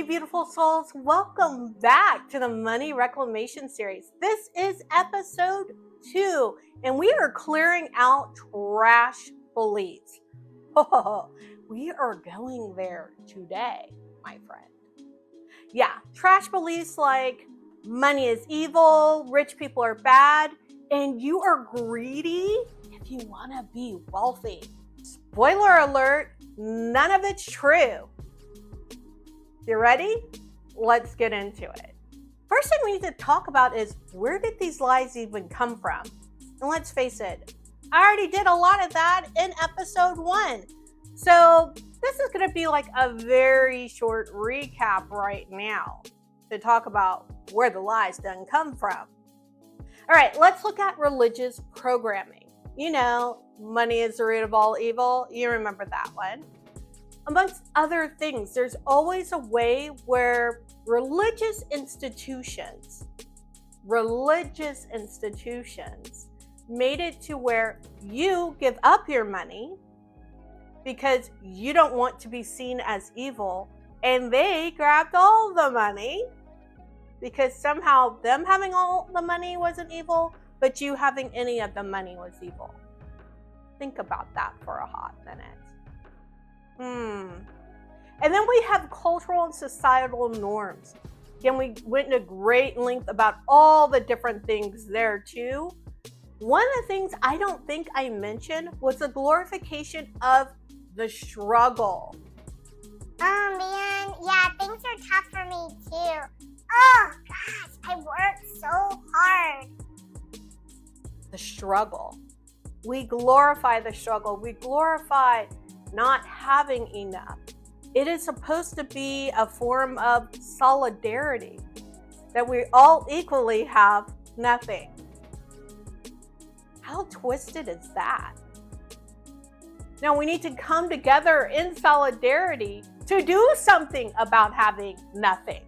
Hey, beautiful souls. Welcome back to the Money Reclamation Series. This is episode 2, and we are clearing out trash beliefs. We are going there today, my friend. Yeah, trash beliefs like money is evil, rich people are bad, and you are greedy if you want to be wealthy. Spoiler alert, none of it's true. You ready? Let's get into it. First thing we need to talk about is, where did these lies even come from? And let's face it, I already did a lot of that in episode 1. So this is going to be like a very short recap right now to talk about where the lies done come from. All right, let's look at religious programming. You know, money is the root of all evil. You remember that one. Amongst other things, there's always a way where religious institutions made it to where you give up your money because you don't want to be seen as evil, and they grabbed all the money because somehow them having all the money wasn't evil, but you having any of the money was evil. Think about that for a hot minute. And then we have cultural and societal norms. Again, we went into great length about all the different things there too. One of the things I don't think I mentioned was the glorification of the struggle. Oh man, yeah, things are tough for me too. Oh gosh, I worked so hard. The struggle. We glorify the struggle. We glorify not having enough. It is supposed to be a form of solidarity, that we all equally have nothing. How twisted is that? Now we need to come together in solidarity to do something about having nothing.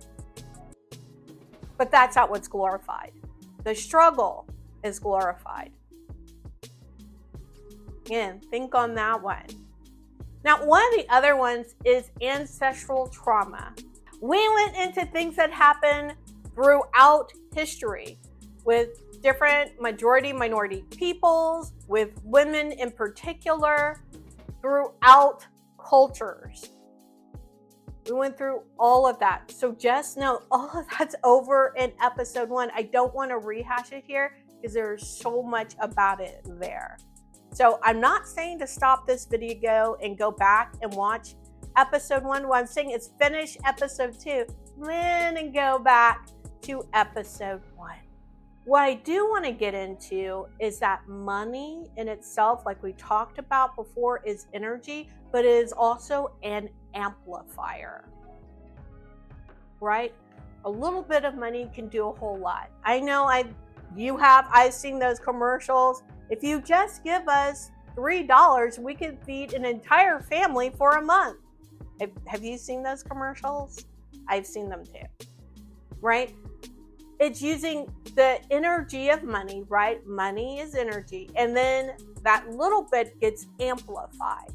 But that's not what's glorified. The struggle is glorified. Again, think on that one. Now, one of the other ones is ancestral trauma. We went into things that happen throughout history with different majority-minority peoples, with women in particular, throughout cultures. We went through all of that. So just know all of that's over in episode 1. I don't want to rehash it here because there's so much about it there. So I'm not saying to stop this video and go back and watch episode 1. What I'm saying is finish episode 2, then and go back to episode 1. What I do want to get into is that money in itself, like we talked about before, is energy, but it is also an amplifier, right? A little bit of money can do a whole lot. I know I've seen those commercials. If you just give us $3, we could feed an entire family for a month. Have you seen those commercials? I've seen them too, right? It's using the energy of money, right? Money is energy. And then that little bit gets amplified.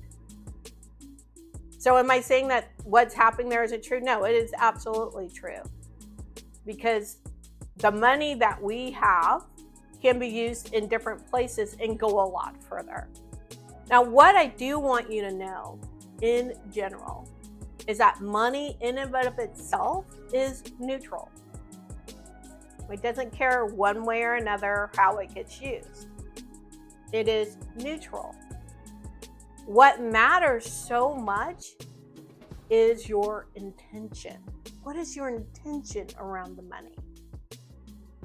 So am I saying that what's happening there isn't true? No, it is absolutely true. Because the money that we have can be used in different places and go a lot further. Now, what I do want you to know in general is that money in and of itself is neutral. It doesn't care one way or another how it gets used. It is neutral. What matters so much is your intention. What is your intention around the money?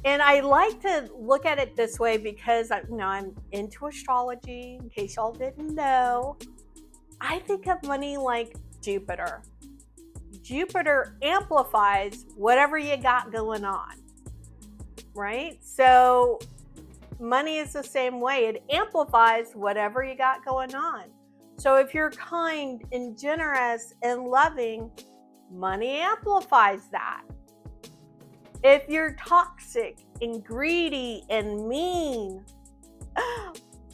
And I like to look at it this way because I'm into astrology, in case y'all didn't know. I think of money like Jupiter. Jupiter amplifies whatever you got going on, right? So money is the same way. It amplifies whatever you got going on. So if you're kind and generous and loving, money amplifies that. If you're toxic and greedy and mean,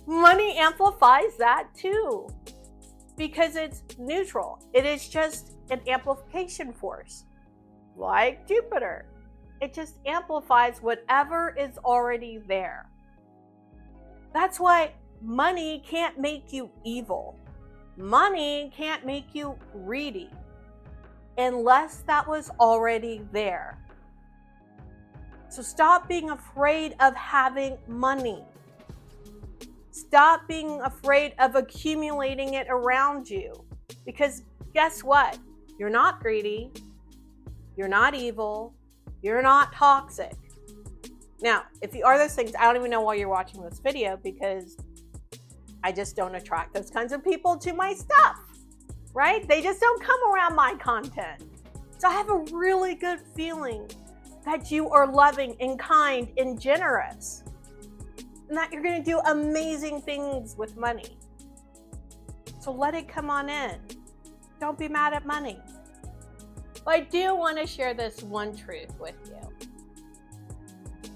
money amplifies that too, because it's neutral. It is just an amplification force. like Jupiter. It just amplifies whatever is already there. That's why money can't make you evil. Money can't make you greedy unless that was already there. So stop being afraid of having money. Stop being afraid of accumulating it around you. Because guess what? You're not greedy. You're not evil. You're not toxic. Now, if you are those things, I don't even know why you're watching this video, because I just don't attract those kinds of people to my stuff, right? They just don't come around my content. So I have a really good feeling that you are loving and kind and generous, and that you're going to do amazing things with money. So let it come on in. Don't be mad at money. But I do want to share this one truth with you.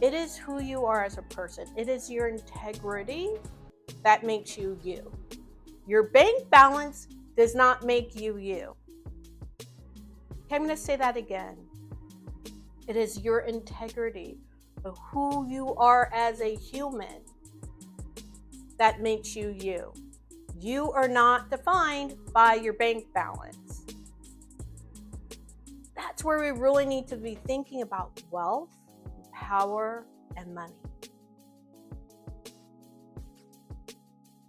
It is who you are as a person. It is your integrity that makes you you. Your bank balance does not make you you. Okay, I'm going to say that again. It is your integrity of who you are as a human that makes you you. You are not defined by your bank balance. That's where we really need to be thinking about wealth, power, and money.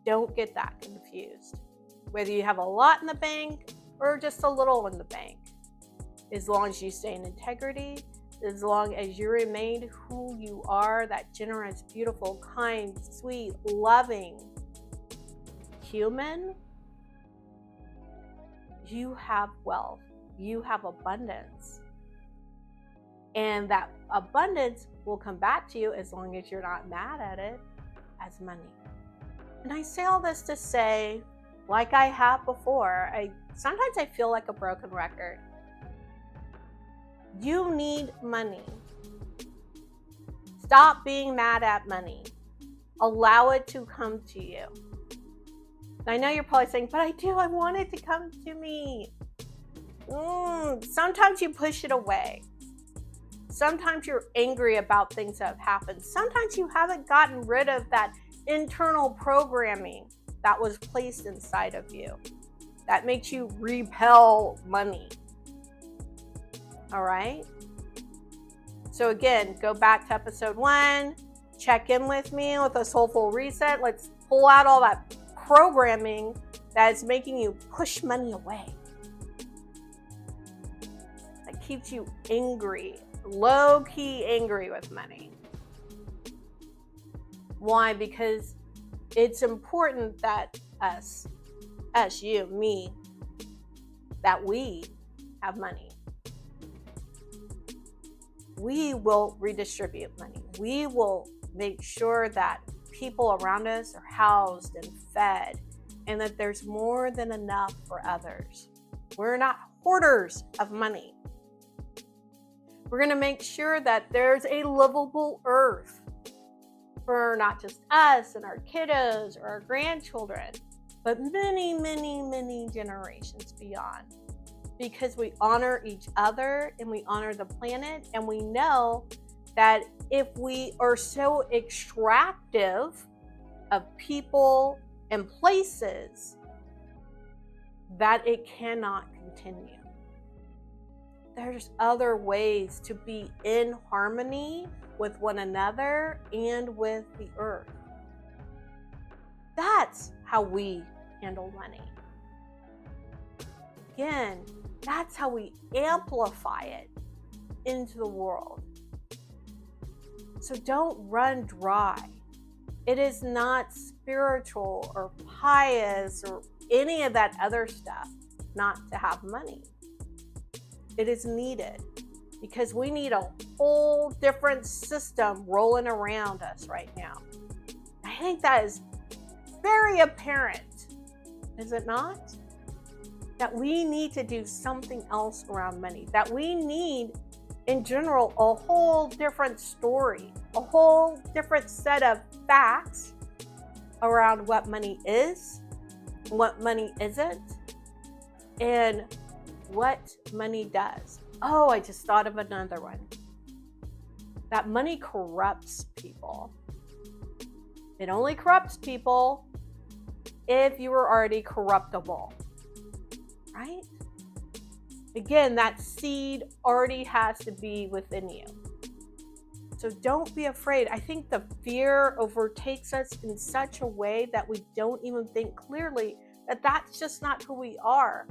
Don't get that confused. Whether you have a lot in the bank or just a little in the bank, as long as you stay in integrity, as long as you remain who you are, that generous, beautiful, kind, sweet, loving human, you have wealth, you have abundance. And that abundance will come back to you as long as you're not mad at it as money. And I say all this to say, like I have before, sometimes I feel like a broken record. You need money. Stop being mad at money. Allow it to come to you. And I know you're probably saying, but I want it to come to me. Sometimes you push it away. Sometimes you're angry about things that have happened. Sometimes you haven't gotten rid of that internal programming that was placed inside of you that makes you repel money. All right? So again, go back to episode 1, check in with me with a soulful reset. Let's pull out all that programming that is making you push money away. That keeps you angry, low-key angry with money. Why? Because it's important that us, you, me, that we have money. We will redistribute money. We will make sure that people around us are housed and fed, and that there's more than enough for others. We're not hoarders of money. We're going to make sure that there's a livable earth for not just us and our kiddos or our grandchildren, but many, many, many generations beyond. Because we honor each other and we honor the planet, and we know that if we are so extractive of people and places, that it cannot continue. There's other ways to be in harmony with one another and with the earth. That's how we handle money. Again, that's how we amplify it into the world. So don't run dry. It is not spiritual or pious or any of that other stuff not to have money. It is needed because we need a whole different system rolling around us right now. I think that is very apparent, is it not? That we need to do something else around money, that we need, in general, a whole different story, a whole different set of facts around what money is, what money isn't, and what money does. Oh, I just thought of another one. That money corrupts people. It only corrupts people if you were already corruptible, right? Again, that seed already has to be within you. So don't be afraid. I think the fear overtakes us in such a way that we don't even think clearly that that's just not who we are.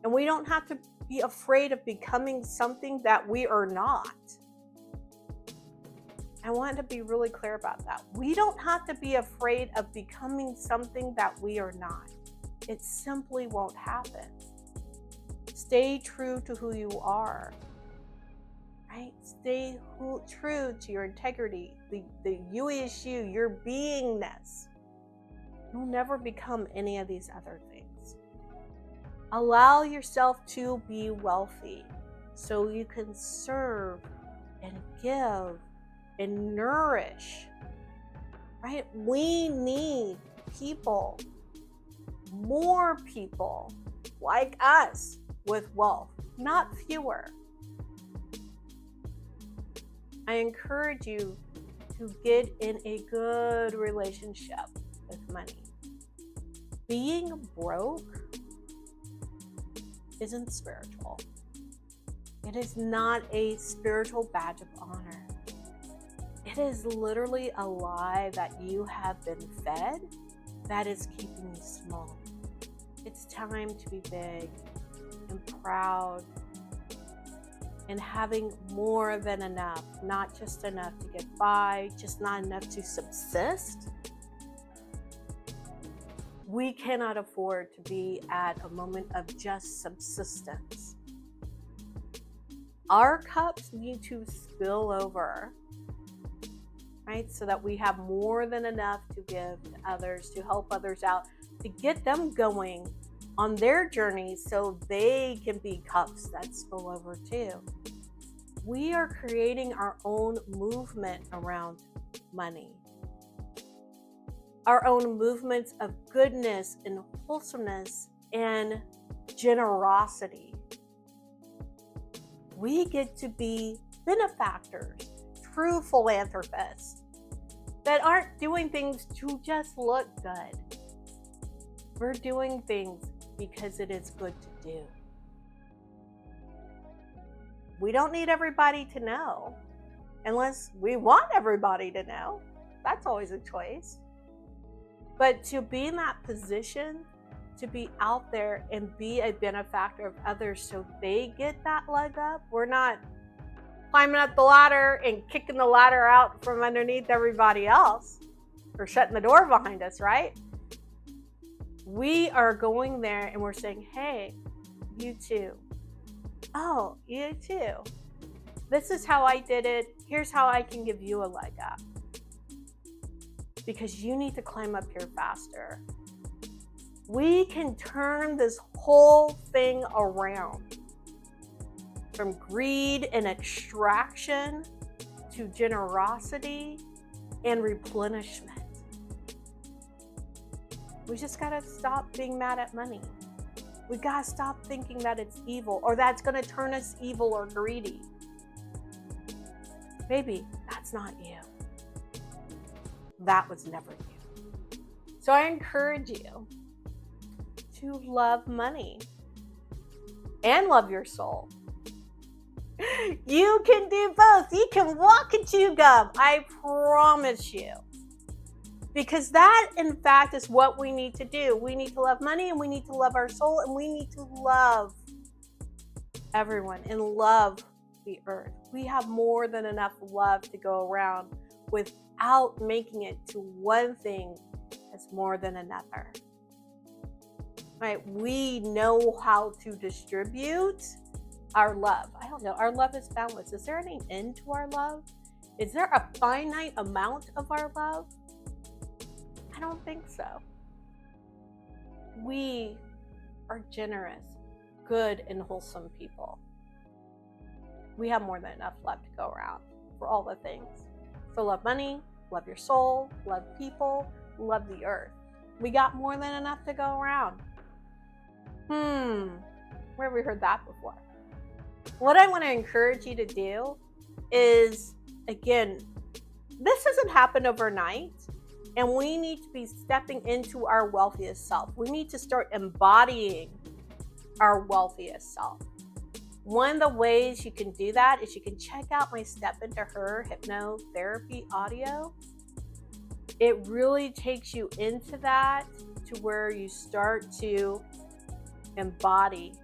And we don't have to be afraid of becoming something that we are not. I want to be really clear about that. We don't have to be afraid of becoming something that we are not. It simply won't happen. Stay true to who you are, right? Stay true to your integrity, the you is you, your beingness. You'll never become any of these other things. Allow yourself to be wealthy so you can serve and give and nourish, right? We need people, more people like us with wealth, not fewer. I encourage you to get in a good relationship with money. Being broke isn't spiritual. It is not a spiritual badge of honor. It is literally a lie that you have been fed that is keeping you small. It's time to be big and proud and having more than enough, not just enough to get by, just not enough to subsist. We cannot afford to be at a moment of just subsistence. Our cups need to spill over, right? So that we have more than enough to give to others, to help others out, to get them going on their journey so they can be cups that spill over too. We are creating our own movement around money. Our own movements of goodness and wholesomeness and generosity. We get to be benefactors, true philanthropists that aren't doing things to just look good. We're doing things because it is good to do. We don't need everybody to know unless we want everybody to know. That's always a choice. But to be in that position, to be out there and be a benefactor of others so they get that leg up, we're not climbing up the ladder and kicking the ladder out from underneath everybody else or shutting the door behind us, right? We are going there and we're saying, hey, you too. Oh, you too. This is how I did it. Here's how I can give you a leg up. Because you need to climb up here faster. We can turn this whole thing around. From greed and extraction to generosity and replenishment. We just gotta stop being mad at money. We gotta stop thinking that it's evil or that's gonna turn us evil or greedy. Baby, that's not you. That was never you. So I encourage you to love money and love your soul. You can do both. You can walk and chew gum. I promise you. Because that, in fact, is what we need to do. We need to love money and we need to love our soul and we need to love everyone and love the earth. We have more than enough love to go around without making it to one thing that's more than another. Right? We know how to distribute our love. I don't know. Our love is boundless. Is there any end to our love? Is there a finite amount of our love? I don't think so. We are generous, good, and wholesome people. We have more than enough love to go around for all the things. So love money, love your soul, love people, love the earth. We got more than enough to go around. Where have we heard that before? What I want to encourage you to do is, again, this doesn't happen overnight, and we need to be stepping into our wealthiest self. We need to start embodying our wealthiest self. One of the ways you can do that is you can check out my Step Into Her hypnotherapy audio. It really takes you into that to where you start to embody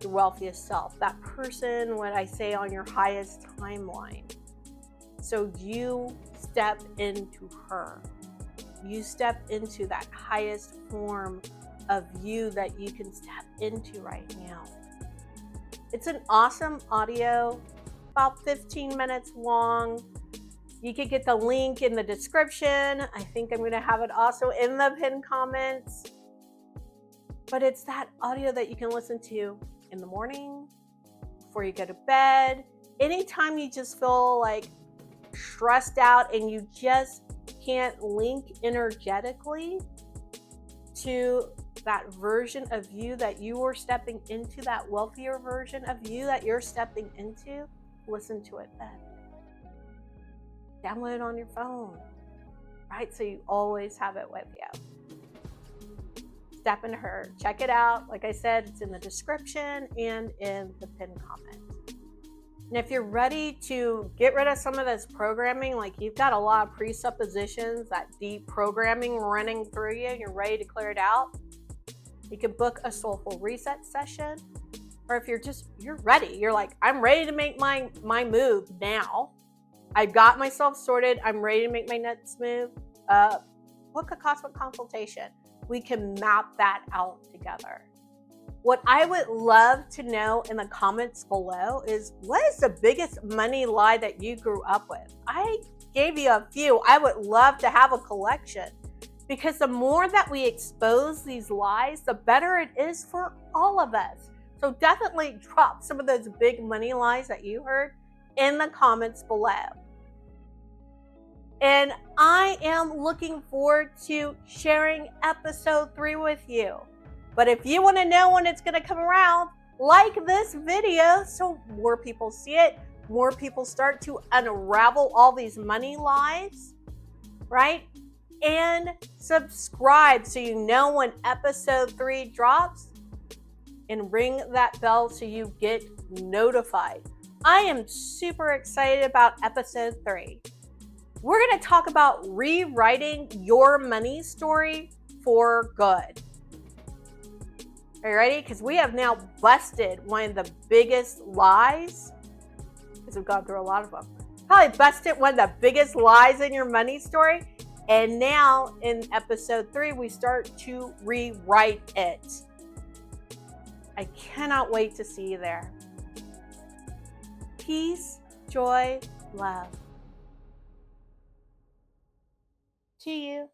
your wealthiest self, that person, what I say, on your highest timeline. So you step into her. You step into that highest form of you that you can step into right now. It's an awesome audio, about 15 minutes long. You can get the link in the description. I think I'm going to have it also in the pinned comments. But it's that audio that you can listen to in the morning, before you go to bed, anytime you just feel like stressed out and you just can't link energetically to that version of you that you are stepping into, that wealthier version of you that you're stepping into, listen to it then. Download it on your phone, right? So you always have it with you. Step Into Her. Check it out. Like I said, it's in the description and in the pinned comment. And if you're ready to get rid of some of this programming, like you've got a lot of presuppositions, that deep programming running through you, and you're ready to clear it out, you can book a soulful reset session. Or if you're ready, you're like, I'm ready to make my move now. I got myself sorted. I'm ready to make my next move. Book a cosmic consultation. We can map that out together. What I would love to know in the comments below is, what is the biggest money lie that you grew up with? I gave you a few. I would love to have a collection, because the more that we expose these lies, the better it is for all of us. So definitely drop some of those big money lies that you heard in the comments below. And I am looking forward to sharing episode 3 with you. But if you want to know when it's going to come around, like this video so more people see it, more people start to unravel all these money lies, right? And subscribe so you know when episode 3 drops, and ring that bell so you get notified. I am super excited about episode 3. We're going to talk about rewriting your money story for good. Are you ready? Because we have now busted one of the biggest lies, because we've gone through a lot of them. Probably busted one of the biggest lies in your money story. And now in episode 3, we start to rewrite it. I cannot wait to see you there. Peace, joy, love. To you.